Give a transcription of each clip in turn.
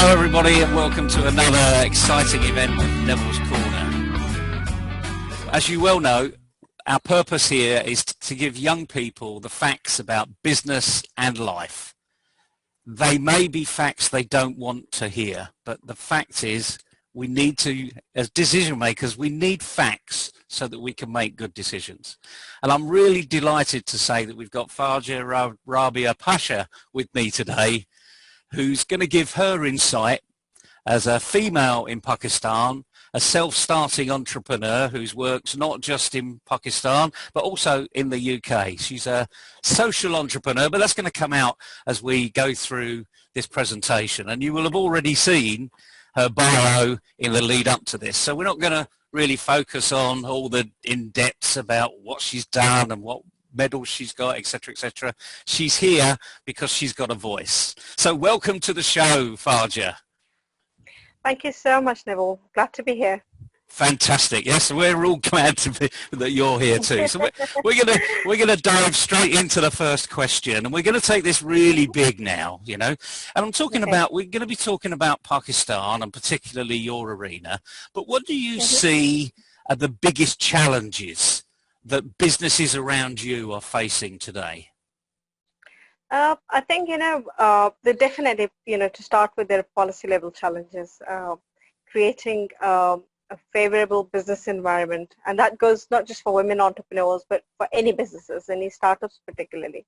Hello everybody and welcome to another exciting event of Neville's Corner. As you well know, our purpose here is to give young people the facts about business and life. They may be facts they don't want to hear, but the fact is we need to, as decision makers, we need facts so that we can make good decisions. And I'm really delighted to say that we've got Fajer Rabia Pasha with me today, who's going to give her insight as a female in Pakistan, a self-starting entrepreneur who's works not just in Pakistan, but also in the UK. She's a social entrepreneur, but that's going to come out as we go through this presentation. And you will have already seen her bio in the lead up to this. So we're not going to really focus on all the in-depths about what she's done and what medals she's got, etc., etc. She's here because she's got a voice. So welcome to the show, Fajer. Thank you so much, Neville. Glad to be here. Fantastic. Yes, we're all glad to be that you're here too. So we're gonna dive straight into the first question, and we're gonna take this really big now, you know. And I'm talking about, we're gonna be talking about Pakistan and particularly your arena. But what do you see are the biggest challenges that businesses around you are facing today? I think, they're definitely, to start with, their policy level challenges, creating a favorable business environment. And that goes not just for women entrepreneurs, but for any businesses, any startups particularly.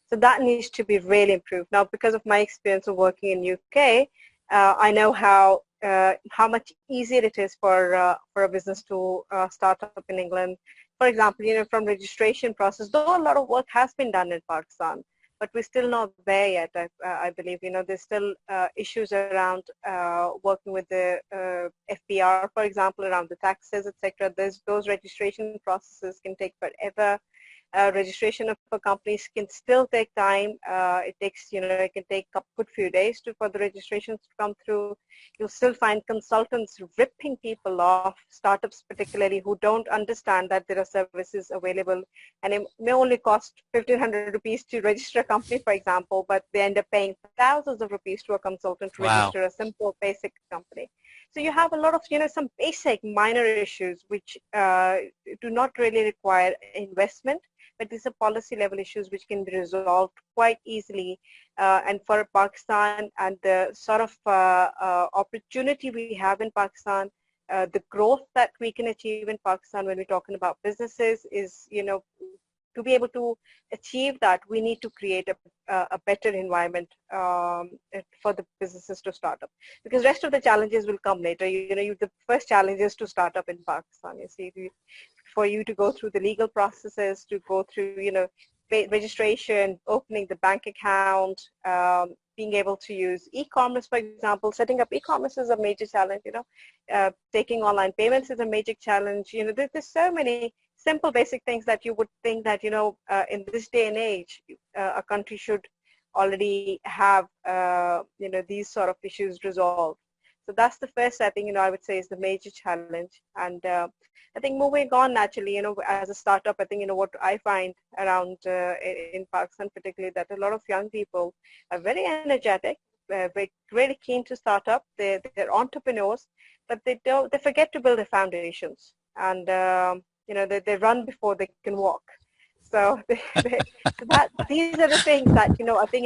So that needs to be really improved. Now, because of my experience of working in UK, I know how much easier it is for a business to start up in England. For example, from registration process, though a lot of work has been done in Pakistan, but we're still not there yet, I believe. There's still issues around working with the FBR, for example, around the taxes, etc. Those registration processes can take forever. Registration of companies can still take time. It takes, it can take a good few days for the registrations to come through. You'll still find consultants ripping people off, startups particularly, who don't understand that there are services available, and it may only cost 1,500 rupees to register a company, for example, but they end up paying thousands of rupees to a consultant to register a simple, basic company. So you have a lot of, some basic minor issues which do not really require investment, but these are policy level issues which can be resolved quite easily. And for Pakistan and the sort of opportunity we have in Pakistan, the growth that we can achieve in Pakistan when we're talking about businesses is, to be able to achieve that, we need to create a better environment for the businesses to start up. Because rest of the challenges will come later. The first challenge is to start up in Pakistan. You see, for you to go through the legal processes, to go through, registration, opening the bank account, being able to use e-commerce, for example. Setting up e-commerce is a major challenge, taking online payments is a major challenge. There's so many simple basic things that you would think that, in this day and age, a country should already have, these sort of issues resolved. So that's the first, I think, I would say is the major challenge. And I think moving on naturally, as a startup, I think, what I find around in Pakistan particularly, that a lot of young people are very energetic, very really keen to start up. They're entrepreneurs, but they forget to build the foundations. And, they run before they can walk. So these are the things that, I think,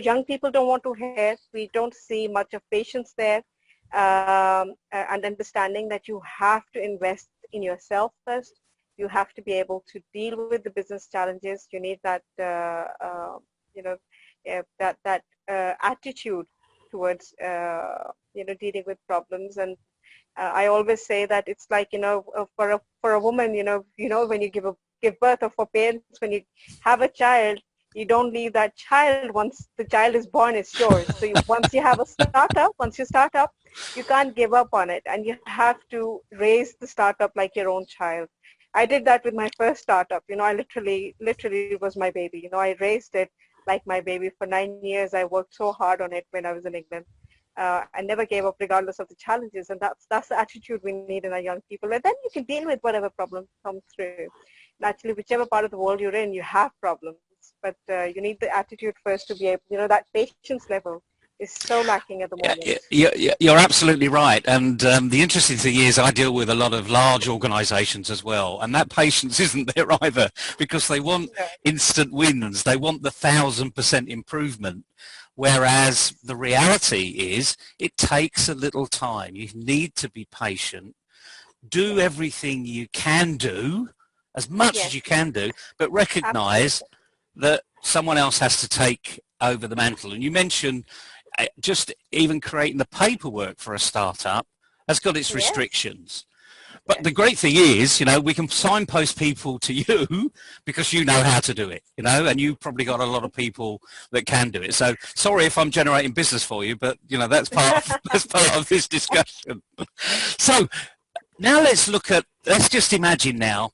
young people don't want to hear. We don't see much of patience there. And understanding that you have to invest in yourself first. You have to be able to deal with the business challenges. You need that, attitude towards, dealing with problems. And I always say that it's like, for a woman, when you give birth, or for parents, when you have a child, you don't leave that child. Once the child is born, it's yours. So once you have a startup, you can't give up on it, and you have to raise the startup like your own child. I did that with my first startup. I literally it was my baby. I raised it like my baby for 9 years. I worked so hard on it when I was in England. I never gave up regardless of the challenges, and that's the attitude we need in our young people. And then you can deal with whatever problems come through. Naturally, whichever part of the world you're in, you have problems, but you need the attitude first to be able, that patience level is so lacking at the moment. You're absolutely right. And the interesting thing is I deal with a lot of large organizations as well. And that patience isn't there either, because they want Yeah. instant wins. They want the 1,000% improvement. Whereas the reality is it takes a little time. You need to be patient. Do everything you can do, as much as Yes, you can do, but recognize absolutely. that someone else has to take over the mantle. And you mentioned just even creating the paperwork for a startup has got its Yes, restrictions. But yes. the great thing is, we can signpost people to you because you know how to do it, and you've probably got a lot of people that can do it. So sorry if I'm generating business for you, but that's part of this discussion. So now let's just imagine now,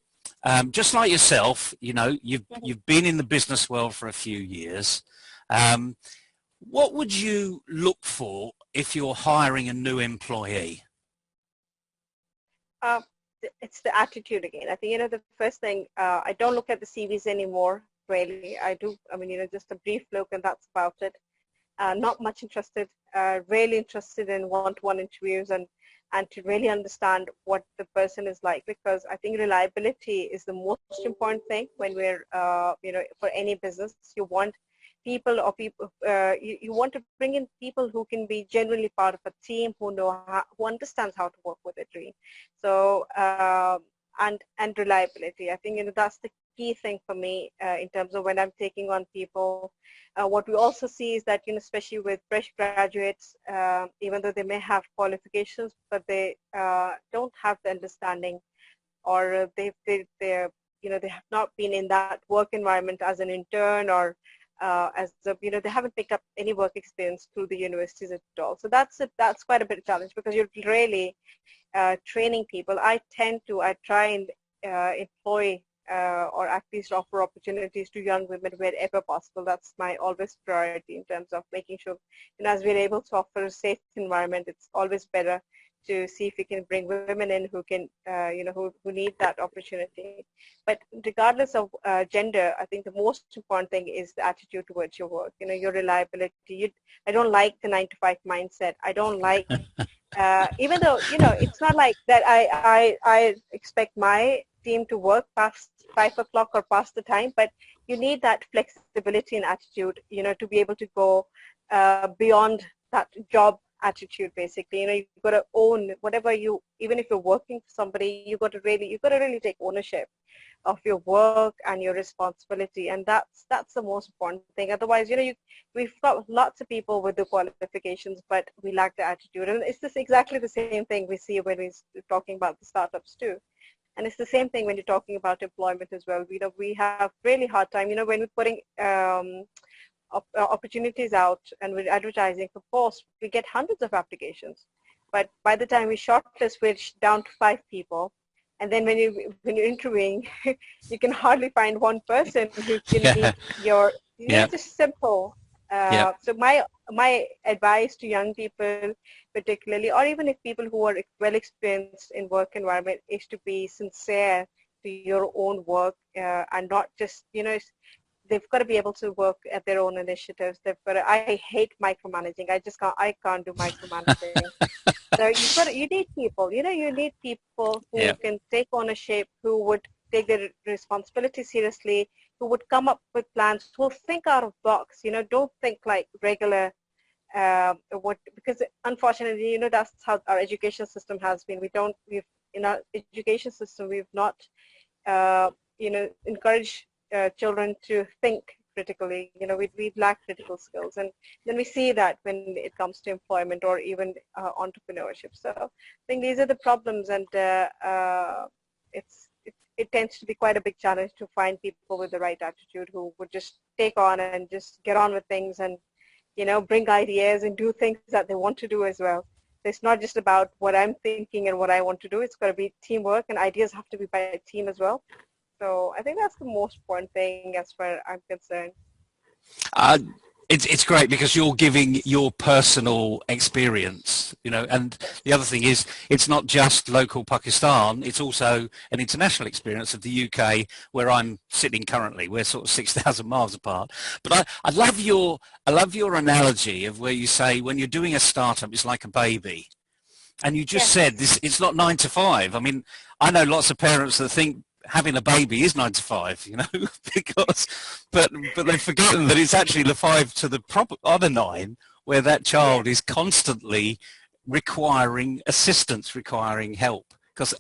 just like yourself, you've been in the business world for a few years. Um, what would you look for if you're hiring a new employee? Uh, it's the attitude again. I think, the first thing, I don't look at the CVs anymore, really. I do, just a brief look and that's about it. Not much interested, really interested in one-to-one interviews and to really understand what the person is like, because I think reliability is the most important thing when we're, for any business. You want you want to bring in people who can be genuinely part of a team, who understands how to work with a team. So, and reliability. I think, that's the key thing for me in terms of when I'm taking on people. What we also see is that, especially with fresh graduates, even though they may have qualifications, but they don't have the understanding, or they have not been in that work environment as an intern, or they haven't picked up any work experience through the universities at all. So that's quite a bit of challenge, because you're really training people. I try and employ or at least offer opportunities to young women wherever possible. That's my always priority in terms of making sure, as we're able to offer a safe environment, it's always better to see if we can bring women in who can, who need that opportunity. But regardless of gender, I think the most important thing is the attitude towards your work, your reliability. I don't like the 9-to-5 mindset. I don't like even though, it's not like that I expect my team to work past 5 o'clock or past the time, but you need that flexibility and attitude, to be able to go beyond that job attitude, basically. You've got to own whatever even if you're working for somebody, you've got to really take ownership of your work and your responsibility, and that's the most important thing. Otherwise, we've got lots of people with the qualifications, but we lack the attitude. And it's just exactly the same thing we see when we're talking about the startups too. And it's the same thing when you're talking about employment as well. We have really hard time, when we're putting opportunities out and we're advertising for posts, we get hundreds of applications. But by the time we shortlist, we're down to 5 people. And then when you're interviewing, you can hardly find one person who can Yeah. meet your, Yeah. just simple. Yeah. So my advice to young people particularly, or even if people who are well experienced in work environment, is to be sincere to your own work and not just, they've got to be able to work at their own initiatives. I hate micromanaging. I can't do micromanaging. So you need people, you need people who Yeah. can take ownership, who would take their responsibility seriously, who would come up with plans, who think out of box, don't think like regular, because unfortunately, that's how our education system has been. In our education system, we've not, encouraged children to think critically. We lack critical skills, and then we see that when it comes to employment or even entrepreneurship. So I think these are the problems, and it tends to be quite a big challenge to find people with the right attitude who would just take on and just get on with things and, bring ideas and do things that they want to do as well. It's not just about what I'm thinking and what I want to do. It's got to be teamwork, and ideas have to be by a team as well. So I think that's the most important thing as far as I'm concerned. It's great because you're giving your personal experience, you know, and the other thing is it's not just local Pakistan, it's also an international experience of the UK where I'm sitting currently. We're sort of 6,000 miles apart. But I love your analogy of where you say when you're doing a startup, it's like a baby. And you just said Yes. this, it's not 9 to 5. I mean, I know lots of parents that think having a baby is 9 to 5, you know, because, but they've forgotten that it's actually the 5 to the proper other 9 where that Yeah. child is constantly requiring assistance, requiring help. Because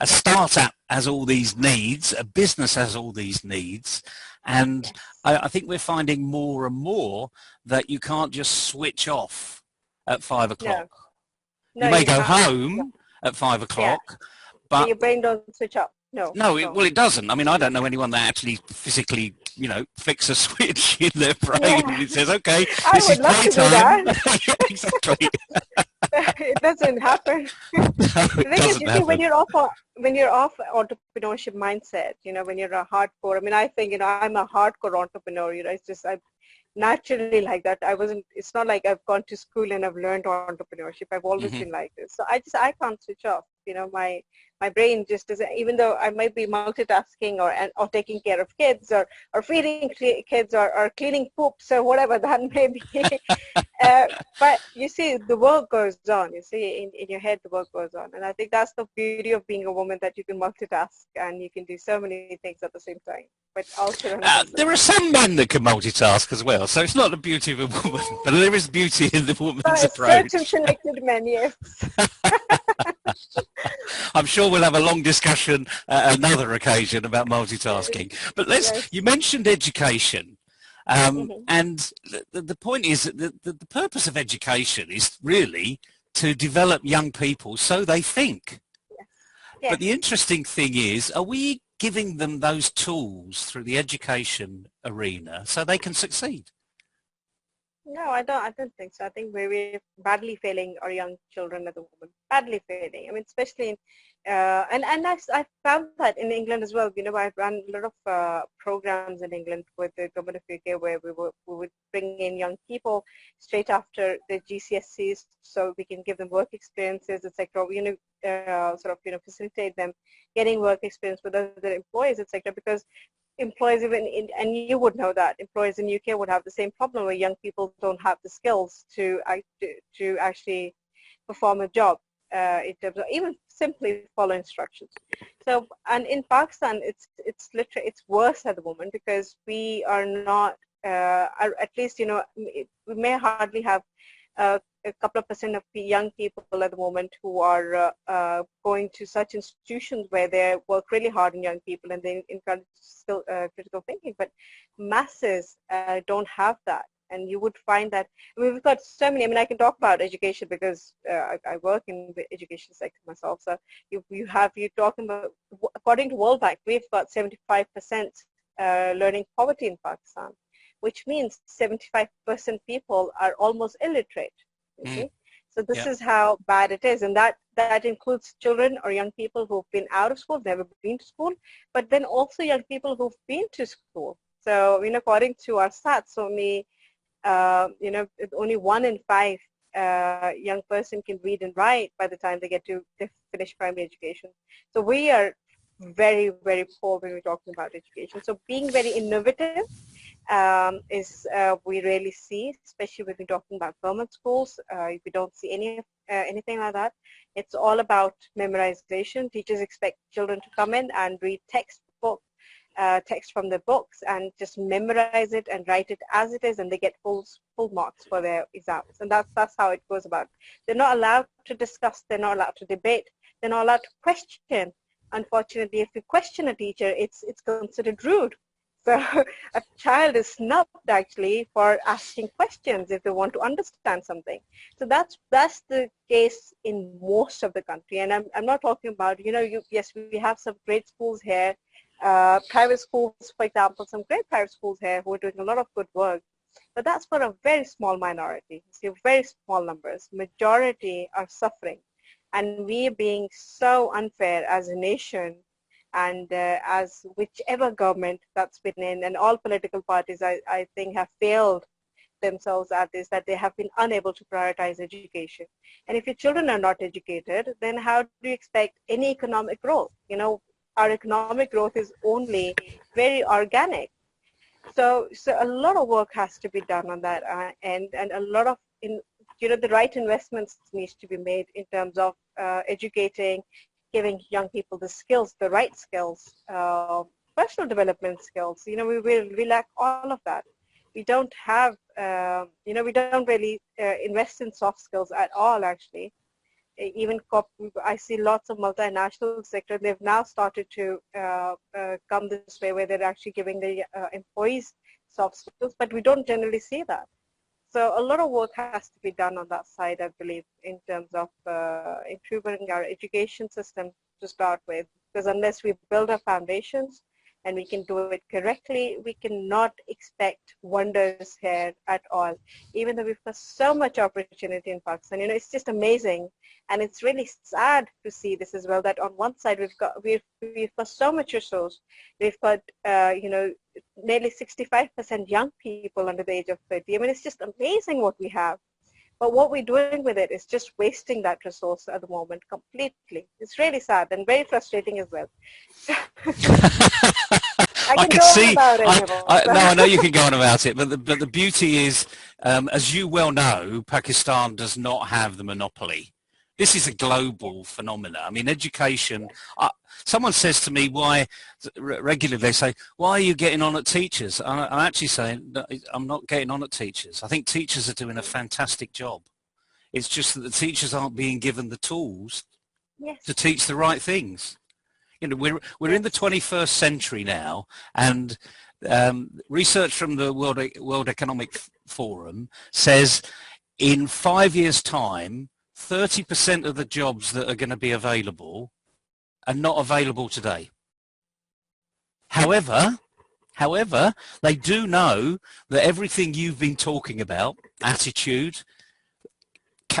a startup has all these needs, a business has all these needs, and Yes. I think we're finding more and more that you can't just switch off at 5 o'clock. No. You No, may you go have. No. home at five Yeah. o'clock, But but your brain don't switch up. No. no, No. well, it doesn't. I mean, I don't know anyone that actually physically, you know, flicks a switch in their brain and Yeah. it says, okay, I this is would love to do playtime. that. Yeah, exactly. It doesn't happen. No, The it thing is, doesn't you see, happen. when you're off entrepreneurship mindset, you know, when you're a hardcore. I mean, I think, you know, I'm a hardcore entrepreneur. You know, it's just I naturally like that. I wasn't. It's not like I've gone to school and I've learned entrepreneurship. I've always Hmm. been like this. So I can't switch off. You know, my brain just doesn't. Even though I might be multitasking or taking care of kids or feeding kids or cleaning poops or whatever that may be. Uh, but you see, the work goes on. You see, in your head, the work goes on. And I think that's the beauty of being a woman, that you can multitask and you can do so many things at the same time, but also run a There are business. some men that can multitask as well, so it's not the beauty of a woman, but there is beauty in the woman's Certain approach. selected men, yes. I'm sure we'll have a long discussion at another occasion about multitasking. But you Yes. mentioned education. Hmm. And the point is that the purpose of education is really to develop young people so they think. Yes. But the Yes. interesting thing is, are we giving them those tools through the education arena so they can succeed? No, I don't. I don't think so. I think we're badly failing our young children at the moment. Badly failing. I mean, especially in, I found that in England as well. You know, I've run a lot of programs in England with the government of UK where we would bring in young people straight after the GCSEs, so we can give them work experiences, etc. You know, sort of, you know, facilitate them getting work experience with other employees, etc. Because employers even in, and you would know that employers in UK would have the same problem where young people don't have the skills to actually perform a job in terms of even simply follow instructions. So, and in Pakistan, it's literally it's worse at the moment because we are not, at least, you know, we may hardly have a couple of percent of young people at the moment who are going to such institutions where they work really hard on young people and they encourage still critical thinking. But masses don't have that. And you would find that, I mean, we've got so many, I mean, I can talk about education because I work in the education sector myself. So you're talking about, according to World Bank, we've got 75% learning poverty in Pakistan, which means 75% people are almost illiterate, you Mm, see. So this yeah. is how bad it is. And that includes children or young people who've been out of school, never been to school, but then also young people who've been to school. So, you know, according to our stats, only, you know, only 1 in 5 young person can read and write by the time they finish primary education. So we are very, very poor when we're talking about education. So being very innovative is we rarely see, especially when we're talking about government schools. We don't see anything like that. It's all about memorization. Teachers expect children to come in and read text from the books and just memorize it and write it as it is, and they get full marks for their exams. And that's how it goes about. They're not allowed to discuss. They're not allowed to debate. They're not allowed to question. Unfortunately, if you question a teacher, it's considered rude. So a child is snubbed actually for asking questions if they want to understand something. So that's the case in most of the country. And I'm not talking about, you know, yes, we have some great schools here, private schools, for example, some great private schools here who are doing a lot of good work. But that's for a very small minority. See, very small numbers. Majority are suffering. And we being so unfair as a nation and as whichever government that's been in, and all political parties, I think, have failed themselves at is that they have been unable to prioritize education. And if your children are not educated, then how do you expect any economic growth? Our economic growth is only very organic. So a lot of work has to be done on that end, and a lot of the right investments needs to be made in terms of educating, giving young people the skills, the right skills, personal development skills. We lack all of that. We don't have, we don't really invest in soft skills at all, actually. Even I see lots of multinational sector, they've now started to come this way where they're actually giving the employees soft skills, but we don't generally see that. So a lot of work has to be done on that side, I believe, in terms of improving our education system to start with, because unless we build our foundations and we can do it correctly, we cannot expect wonders here at all. Even though we've got so much opportunity in Pakistan, it's just amazing, and it's really sad to see this as well. That on one side we've got so much resource. We've got nearly 65% young people under the age of 30. I mean, it's just amazing what we have. But what we're doing with it is just wasting that resource at the moment completely. It's really sad and very frustrating as well. I can could go on see. about it. No, I know you can go on about it, but the beauty is, as you well know, Pakistan does not have the monopoly. This is a global phenomenon. I mean, education. Someone says to me, "Why?" Regularly, they say, "Why are you getting on at teachers?" I'm actually saying, no, I'm not getting on at teachers. I think teachers are doing a fantastic job. It's just that the teachers aren't being given the tools to teach the right things. We're in the 21st century now, and research from the World Economic Forum says in 5 years' time, 30% of the jobs that are going to be available are not available today. However, they do know that everything you've been talking about, attitude,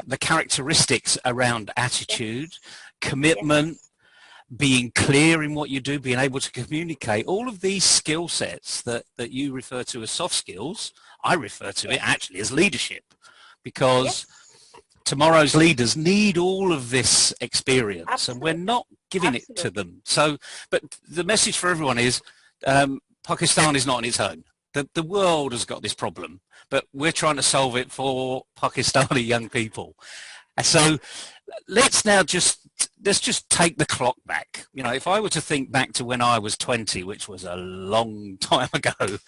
the characteristics around attitude, commitment, being clear in what you do, being able to communicate, all of these skill sets that you refer to as soft skills, I refer to it actually as leadership, because tomorrow's leaders need all of this experience, and we're not giving it to them. So, but the message for everyone is Pakistan is not on its own. The world has got this problem, but we're trying to solve it for Pakistani young people. And so let's just take the clock back. If I were to think back to when I was 20, which was a long time ago,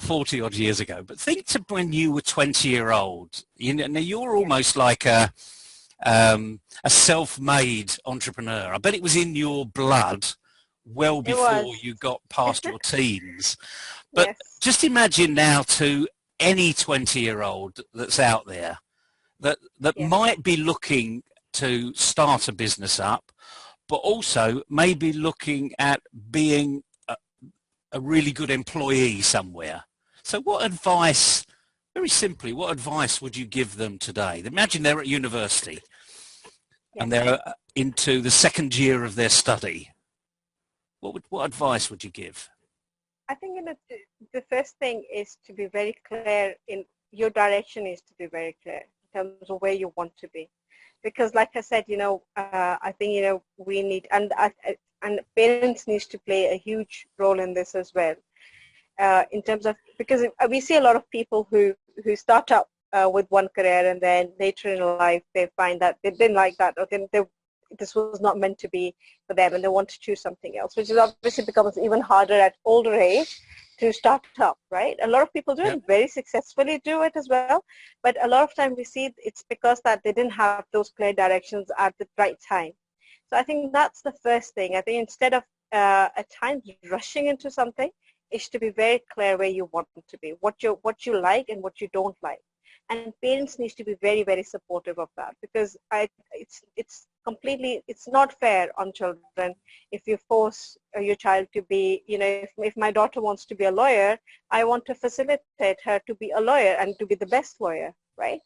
40 odd years ago, but think to when you were 20-year-old. You're almost like a self-made entrepreneur. I bet it was in your blood well before you got past your teens. But just imagine now to any 20-year-old that's out there that might be looking to start a business up, but also maybe looking at being a really good employee somewhere. So what advice, very simply, what advice would you give them today? Imagine they're at university and they're into the second year of their study. What advice would you give? I think the first thing is to be very clear in your direction, is to be very clear in terms of where you want to be. Because like I said, I think, we need, and parents need to play a huge role in this as well. In terms of, because we see a lot of people who start up with one career and then later in life they find that they didn't like that, or this was not meant to be for them, and they want to choose something else, which is obviously becomes even harder at older age to start up, right? A lot of people do it, very successfully do it as well, but a lot of time we see it's because that they didn't have those clear directions at the right time. So I think that's the first thing. I think instead of at times rushing into something, is to be very clear where you want to be, what you like and what you don't like. And parents need to be very, very supportive of that, because it's not fair on children if you force your child to be, if my daughter wants to be a lawyer, I want to facilitate her to be a lawyer and to be the best lawyer, right?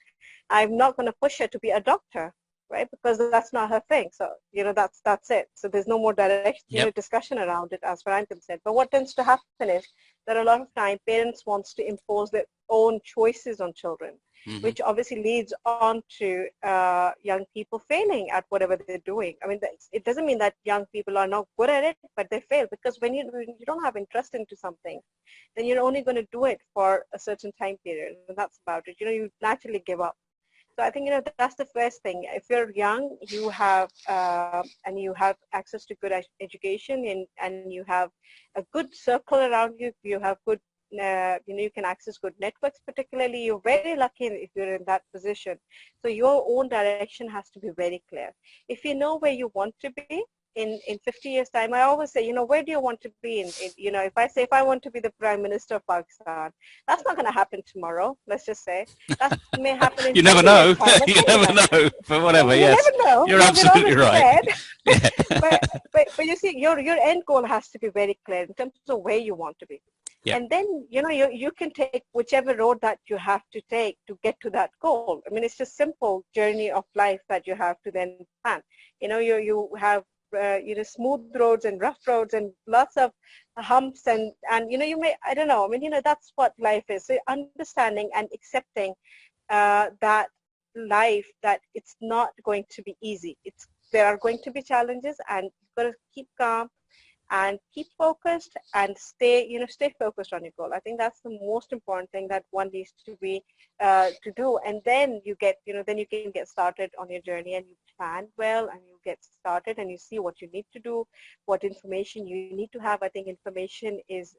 I'm not going to push her to be a doctor, right? Because that's not her thing. So, that's it. So there's no more direct discussion around it as far as I'm concerned. But what tends to happen is that a lot of time parents wants to impose own choices on children, Mm-hmm. which obviously leads on to young people failing at whatever they're doing. I mean, it doesn't mean that young people are not good at it, but they fail because when you don't have interest into something, then you're only going to do it for a certain time period, and that's about it. You naturally give up. So I think that's the first thing. If you're young, you have and you have access to good education, and you have a good circle around you. You have good, you can access good networks. Particularly, you're very lucky if you're in that position. So your own direction has to be very clear. If you know where you want to be in 50 years time, I always say, where do you want to be if I want to be the Prime Minister of Pakistan, that's not going to happen tomorrow. Let's just say that may happen in You never 20 years know. time. But You never know. But whatever. you Yes, never know. you're We're absolutely always right. prepared. Yeah. but you see, your end goal has to be very clear in terms of where you want to be. Yeah. And then, you can take whichever road that you have to take to get to that goal. I mean, it's just simple journey of life that you have to then plan. You have, smooth roads and rough roads and lots of humps and you may, I don't know, I mean, that's what life is. So understanding and accepting that life, that it's not going to be easy. There are going to be challenges, and you've got to keep calm and keep focused and stay focused on your goal. I think that's the most important thing that one needs to be to do. And then you can get started on your journey, and you plan well, and you get started, and you see what you need to do, what information you need to have. I think information is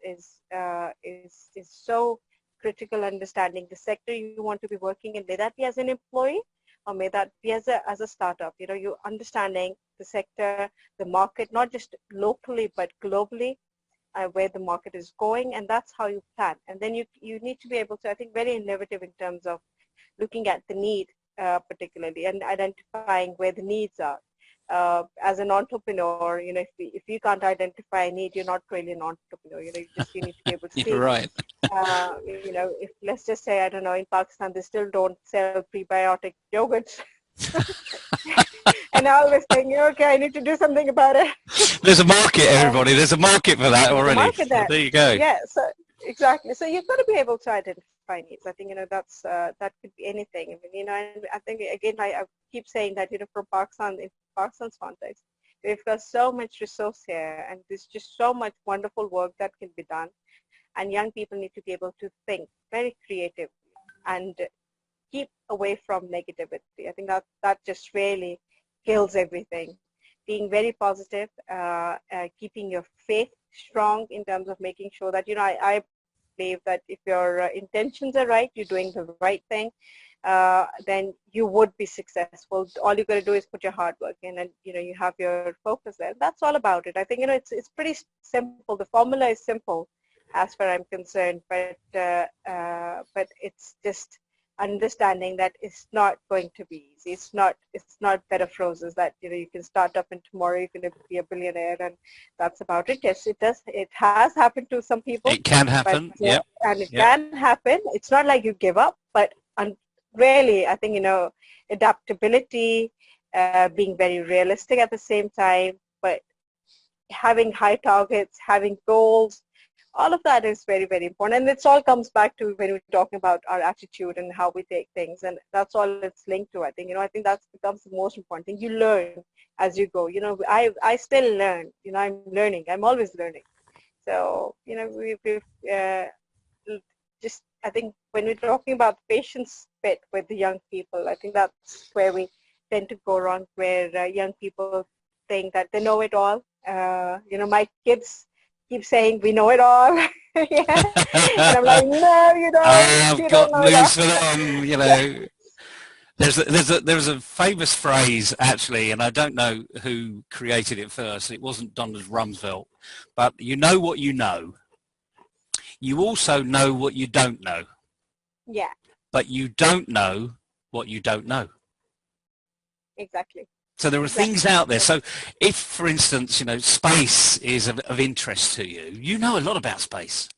so critical. Understanding the sector you want to be working in, may that be as an employee or may that be as a startup. You understanding the sector, the market, not just locally but globally, where the market is going, and that's how you plan. And then you need to be able to, I think, very innovative in terms of looking at the need particularly, and identifying where the needs are. As an entrepreneur, if you can't identify a need, you're not really an entrepreneur. You need to be able to see. You're right. If let's just say, I don't know, in Pakistan they still don't sell prebiotic yogurts. And I always think, okay, I need to do something about it. There's a market, everybody. There's a market for that already. Market there. There you go. Yeah, so exactly. So you've got to be able to identify needs. I think that's that could be anything. I mean, and I think again, I keep saying that from Pakistan, in Pakistan's context, we've got so much resource here, and there's just so much wonderful work that can be done. And young people need to be able to think very creatively and keep away from negativity. I think that just really kills everything. Being very positive, keeping your faith strong in terms of making sure that, I believe that if your intentions are right, you're doing the right thing, then you would be successful. All you got to do is put your hard work in, and you have your focus there. That's all about it. I think it's pretty simple. The formula is simple, as far as I'm concerned, but it's just understanding that it's not going to be easy. It's not bed of roses that you can start up and tomorrow you're going to be a billionaire, and that's about it. Yes, it does. It has happened to some people. It can happen. But, and it can happen. It's not like you give up, but really, I think adaptability, being very realistic at the same time, but having high targets, having goals. All of that is very, very important. And it all comes back to when we're talking about our attitude and how we take things. And that's all it's linked to, I think. I think that becomes the most important thing. You learn as you go. I still learn. I'm learning. I'm always learning. So, we've just, I think when we're talking about the patience bit with the young people, I think that's where we tend to go wrong, where young people think that they know it all. My kids keep saying we know it all. Yeah. And I'm like, no, you don't. I've got news for them. There's a famous phrase actually, and I don't know who created it first. It wasn't Donald Rumsfeld, but you know what you know. You also know what you don't know. Yeah. But you don't know what you don't know. Exactly. So there are things out there. So if, for instance, space is of interest to you, you know a lot about space,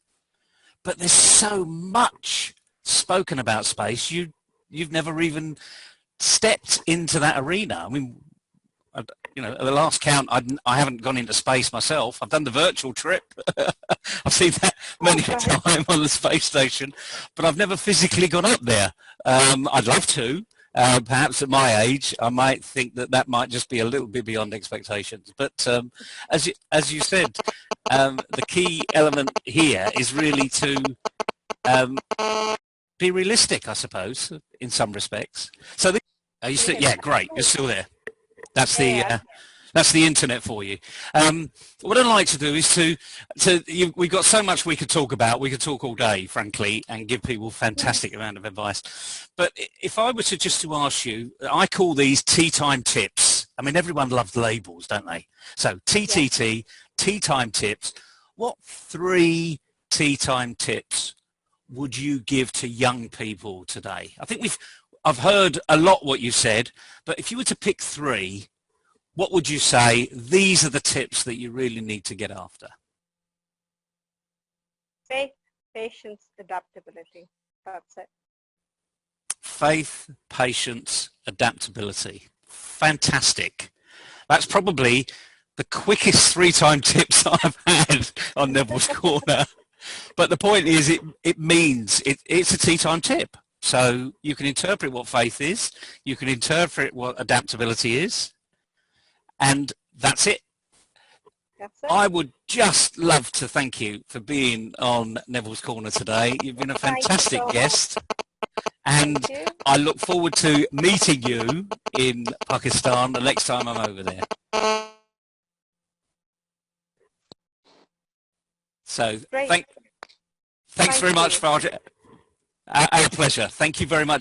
but there's so much spoken about space, you've never even stepped into that arena. I mean, you know, at the last count, I haven't gone into space myself. I've done the virtual trip. I've seen that many a time on the space station, but I've never physically gone up there. I'd love to. Perhaps at my age, I might think that that might just be a little bit beyond expectations. But as you said, the key element here is really to be realistic, I suppose, in some respects. So, are you still? Yeah, great. You're still there. That's the internet for you. What I'd like to do is we've got so much we could talk about. We could talk all day, frankly, and give people fantastic amount of advice. But if I were to ask you, I call these tea time tips. I mean, everyone loves labels, don't they? So TTT, tea time tips. What 3 tea time tips would you give to young people today? I think I've heard a lot what you said, but if you were to pick 3, what would you say these are the tips that you really need to get after? Faith, patience, adaptability. That's it. Faith, patience, adaptability. Fantastic. That's probably the quickest 3 time tips I've had on Neville's Corner. But the point is, it means it's a tea time tip. So you can interpret what faith is, you can interpret what adaptability is, and that's it. That's it. I would just love to thank you for being on Neville's Corner today. You've been a fantastic guest, and I look forward to meeting you in Pakistan the next time I'm over there. So thanks very much, Fajer. Our pleasure. Thank you very much.